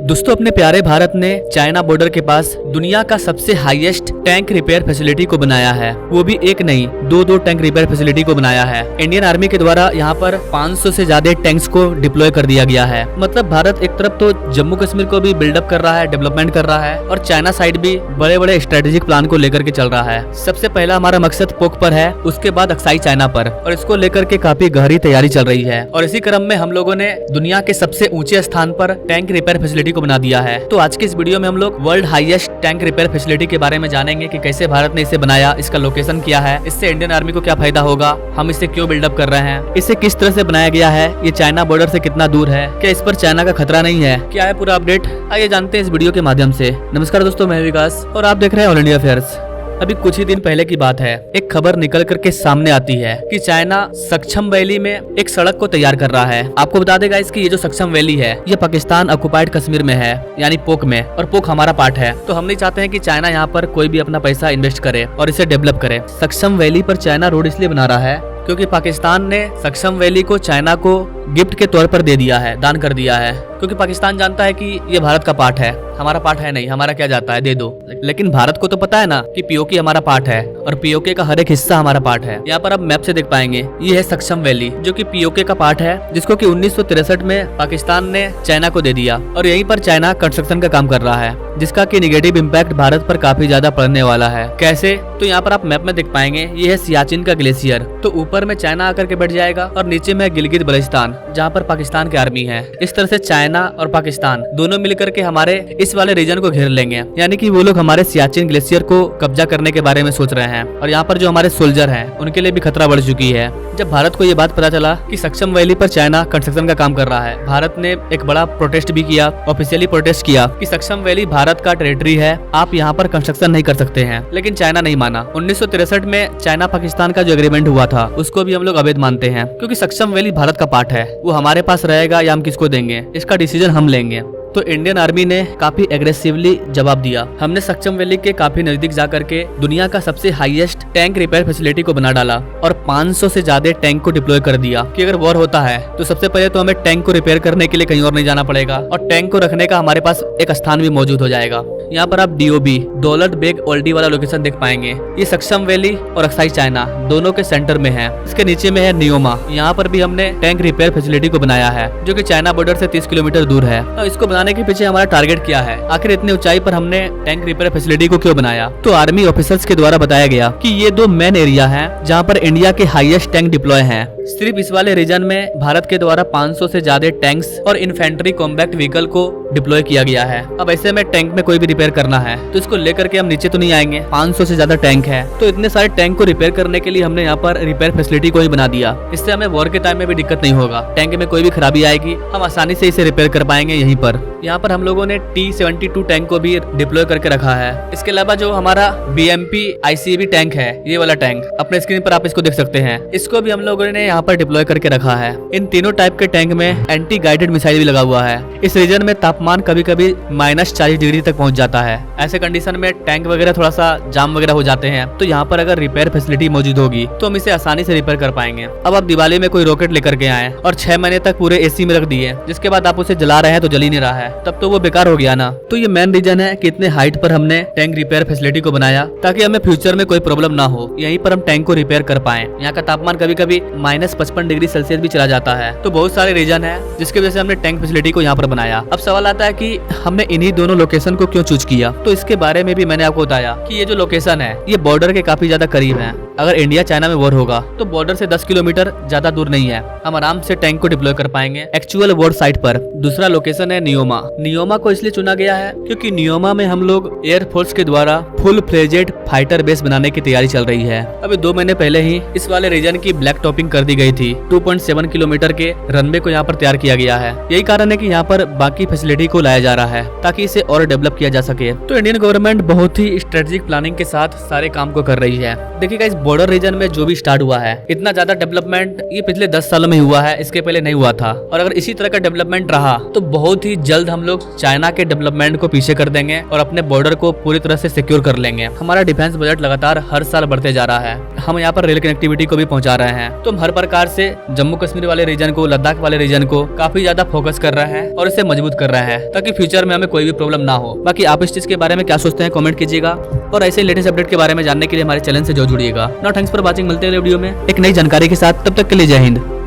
दोस्तों अपने प्यारे भारत ने चाइना बॉर्डर के पास दुनिया का सबसे हाईएस्ट टैंक रिपेयर फैसिलिटी को बनाया है। वो भी एक नहीं दो टैंक रिपेयर फैसिलिटी को बनाया है। इंडियन आर्मी के द्वारा यहाँ पर 500 से ज्यादा टैंक्स को डिप्लॉय कर दिया गया है। मतलब भारत एक तरफ तो जम्मू कश्मीर को भी बिल्डअप कर रहा है, डेवलपमेंट कर रहा है, और चाइना साइड भी बड़े बड़े स्ट्रेटेजिक प्लान को लेकर के चल रहा है। सबसे पहला हमारा मकसद पोक पर है, उसके बाद अक्साई चाइना पर, और इसको लेकर के काफी गहरी तैयारी चल रही है। और इसी क्रम में हम लोगों ने दुनिया के सबसे ऊंचे स्थान पर टैंक रिपेयर फैसिलिटी को बना दिया है। तो आज की इस वीडियो में हम लोग world highest tank repair facility के बारे में जानेंगे कि कैसे भारत ने इसे बनाया, इसका लोकेशन क्या है, इससे इंडियन आर्मी को क्या फायदा होगा, हम इसे क्यों बिल्डअप कर रहे हैं, इसे किस तरह से बनाया गया है, ये चाइना बॉर्डर से कितना दूर है, क्या इस पर चाइना का खतरा नहीं है, क्या है पूरा अपडेट, आइए जानते हैं इस वीडियो के माध्यम से। नमस्कार दोस्तों, मैं विकास और आप देख रहे हैं ऑल इंडिया अफेयर्स। अभी कुछ ही दिन पहले की बात है, एक खबर निकल करके सामने आती है कि चाइना सक्षम वैली में एक सड़क को तैयार कर रहा है। आपको बता देगा इसकी ये जो सक्षम वैली है ये पाकिस्तान ऑक्युपाइड कश्मीर में है, यानी पोक में, और पोक हमारा पार्ट है। तो हम नहीं चाहते हैं कि चाइना यहाँ पर कोई भी अपना पैसा इन्वेस्ट करे और इसे डेवलप करे। सक्षम वैली पर चाइना रोड इसलिए बना रहा है क्योंकि पाकिस्तान ने सक्षम वैली को चाइना को गिफ्ट के तौर पर दे दिया है, दान कर दिया है, क्योंकि पाकिस्तान जानता है कि ये भारत का पार्ट है, हमारा पार्ट है नहीं, हमारा क्या जाता है, दे दो। लेकिन भारत को तो पता है ना कि पीओके हमारा पार्ट है और पीओके का हर एक हिस्सा हमारा पार्ट है। यहाँ पर आप मैप से देख पाएंगे, ये है सक्षम वैली जो कि पीओके का पार्ट है, जिसको कि 1963 में पाकिस्तान ने चाइना को दे दिया, और यहीं पर चाइना कंस्ट्रक्शन का काम कर रहा है, जिसका कि नेगेटिव इम्पैक्ट भारत पर काफी ज्यादा पड़ने वाला है। कैसे? तो यहाँ पर आप मैप में देख पाएंगे, ये है सियाचिन का ग्लेशियर। तो ऊपर में चाइना आकर के बैठ जाएगा और नीचे में गिलगित बल्टिस्तान, जहाँ पर पाकिस्तान की आर्मी है। इस तरह से चाइना और पाकिस्तान दोनों मिलकर के हमारे इस वाले रीजन को घेर लेंगे, यानी कि वो लोग हमारे सियाचिन ग्लेशियर को कब्जा करने के बारे में सोच रहे हैं। और यहाँ पर जो हमारे सोल्जर हैं उनके लिए भी खतरा बढ़ चुकी है। जब भारत को ये बात पता चला कि सक्षम वैली पर चाइना कंस्ट्रक्शन का काम कर रहा है, भारत ने एक बड़ा प्रोटेस्ट भी किया, ऑफिशियली प्रोटेस्ट किया कि सक्षम वैली भारत का टेरिटरी है, आप यहाँ पर कंस्ट्रक्शन नहीं कर सकते हैं। लेकिन चाइना नहीं माना। 1963 में चाइना पाकिस्तान का जो एग्रीमेंट हुआ था उसको भी हम लोग अवैध मानते हैं, क्योंकि सक्षम वैली भारत का पार्ट है, वो हमारे पास रहेगा या हम किसको देंगे, इसका डिसीजन हम लेंगे। तो इंडियन आर्मी ने काफी एग्रेसिवली जवाब दिया। हमने सक्षम वैली के काफी नजदीक जाकर के दुनिया का सबसे हाईएस्ट टैंक रिपेयर फैसिलिटी को बना डाला और 500 से ज्यादा टैंक को डिप्लॉय कर दिया कि अगर वॉर होता है तो सबसे पहले तो हमें टैंक को रिपेयर करने के लिए कहीं और नहीं जाना पड़ेगा, और टैंक को रखने का हमारे पास एक स्थान भी मौजूद हो जाएगा। यहाँ पर आप DOB दौलत बेग ओल्डी वाला लोकेशन देख पाएंगे। ये सक्षम वैली और अक्साई चाइना दोनों के सेंटर में है। इसके नीचे में है नियोमा, यहाँ पर भी हमने टैंक रिपेयर फैसिलिटी को बनाया है, जो कि चाइना बॉर्डर से 30 किलोमीटर दूर है। तो इसको बनाने के पीछे हमारा टारगेट क्या है, आखिर इतनी ऊंचाई पर हमने टैंक रिपेयर फैसिलिटी को क्यों बनाया? तो आर्मी ऑफिसर्स के द्वारा बताया गया कि ये दो मेन एरिया हैं जहां पर इंडिया के हाईएस्ट टैंक डिप्लॉय हैं। सिर्फ इस वाले रीजन में भारत के द्वारा 500 से ज्यादा टैंक्स और इन्फेंट्री कॉम्बैक्ट व्हीकल को डिप्लॉय किया गया है। अब ऐसे में टैंक में कोई भी रिपेयर करना है तो इसको लेकर के हम नीचे तो नहीं आएंगे। 500 से ज्यादा टैंक है, तो इतने सारे टैंक को रिपेयर करने के लिए हमने यहाँ पर रिपेयर फैसिलिटी को ही बना दिया। इससे हमें वॉर के टाइम में भी दिक्कत नहीं होगा, टैंक में कोई भी खराबी आएगी हम आसानी से इसे रिपेयर कर पाएंगे यहीं पर। यहाँ पर हम लोगों ने T-72 टैंक को भी डिप्लॉय करके रखा है। इसके अलावा जो हमारा BMP ICBM टैंक है, ये वाला टैंक अपने स्क्रीन पर आप इसको देख सकते हैं, इसको भी हम लोगों ने यहाँ पर डिप्लॉय करके रखा है। इन तीनों टाइप के टैंक में एंटी गाइडेड मिसाइल भी लगा हुआ है। इस रीजन में तापमान कभी कभी -40 डिग्री तक पहुंच जाता है। ऐसे कंडीशन में टैंक वगैरह थोड़ा सा जाम वगैरह हो जाते हैं, तो यहाँ पर अगर रिपेयर फैसिलिटी मौजूद होगी तो हम इसे आसानी से रिपेयर कर पाएंगे। अब आप दिवाली में कोई रॉकेट लेकर के आए और 6 महीने तक पूरे AC में रख दिए, जिसके बाद आप उसे जला रहे हैं तो जल ही नहीं रहा है, तब तो वो बेकार हो गया ना। तो ये मेन रीजन है कि इतने हाइट पर हमने टैंक रिपेयर फैसिलिटी को बनाया ताकि हमें फ्यूचर में कोई प्रॉब्लम ना हो, यहीं पर हम टैंक को रिपेयर कर पाए। यहाँ का तापमान कभी कभी -55 डिग्री सेल्सियस भी चला जाता है। तो बहुत सारे रीजन है जिसकी वजह से हमने टैंक फैसिलिटी को यहाँ पर बनाया। अब सवाल आता है कि हमने इन्हीं दोनों लोकेशन को क्यों चूज किया? तो इसके बारे में भी मैंने आपको बताया कि ये जो लोकेशन है ये बॉर्डर के काफी ज्यादा करीब है। अगर इंडिया चाइना में वॉर होगा तो बॉर्डर से 10 किलोमीटर ज्यादा दूर नहीं है, हम आराम से टैंक को डिप्लॉय कर पाएंगे एक्चुअल वॉर साइट पर। दूसरा लोकेशन है नियोमा। नियोमा को इसलिए चुना गया है क्योंकि नियोमा में हम लोग एयरफोर्स के द्वारा फुल फ्लेजेड फाइटर बेस बनाने की तैयारी चल रही है। अभी 2 महीने पहले ही इस वाले रीजन की ब्लैक टॉपिंग कर दी गई थी। 2.7 किलोमीटर के रनवे को यहाँ पर तैयार किया गया है। यही कारण है कि यहाँ पर बाकी फैसिलिटी को लाया जा रहा है ताकि इसे और डेवलप किया जा सके। तो इंडियन गवर्नमेंट बहुत ही स्ट्रेटेजिक प्लानिंग के साथ सारे काम को कर रही है। देखिएगा इस बॉर्डर रीजन में जो भी स्टार्ट हुआ है, इतना ज्यादा डेवलपमेंट ये पिछले 10 सालों में हुआ है, इसके पहले नहीं हुआ था। और अगर इसी तरह का डेवलपमेंट रहा तो बहुत ही जल्द जल्द हम लोग चाइना के डेवलपमेंट को पीछे कर देंगे और अपने बॉर्डर को पूरी तरह से सिक्योर कर लेंगे। हमारा डिफेंस बजट लगातार हर साल बढ़ते जा रहा है। हम यहाँ पर रेल कनेक्टिविटी को भी पहुंचा रहे हैं। तो हम हर प्रकार से जम्मू कश्मीर वाले रीजन को, लद्दाख वाले रीजन को काफी ज्यादा फोकस कर रहे हैं और इसे मजबूत कर रहे हैं ताकि फ्यूचर में हमें कोई भी प्रॉब्लम ना हो। बाकी आप इस चीज के बारे में क्या सोचते हैं कमेंट कीजिएगा और ऐसे लेटेस्ट अपडेट के बारे में जानने के लिए हमारे चैनल से जरूर जुड़िएगा। Now thanks for watching. मिलते हैं अगले वीडियो में एक नई जानकारी के साथ। तब तक के लिए जय हिंद।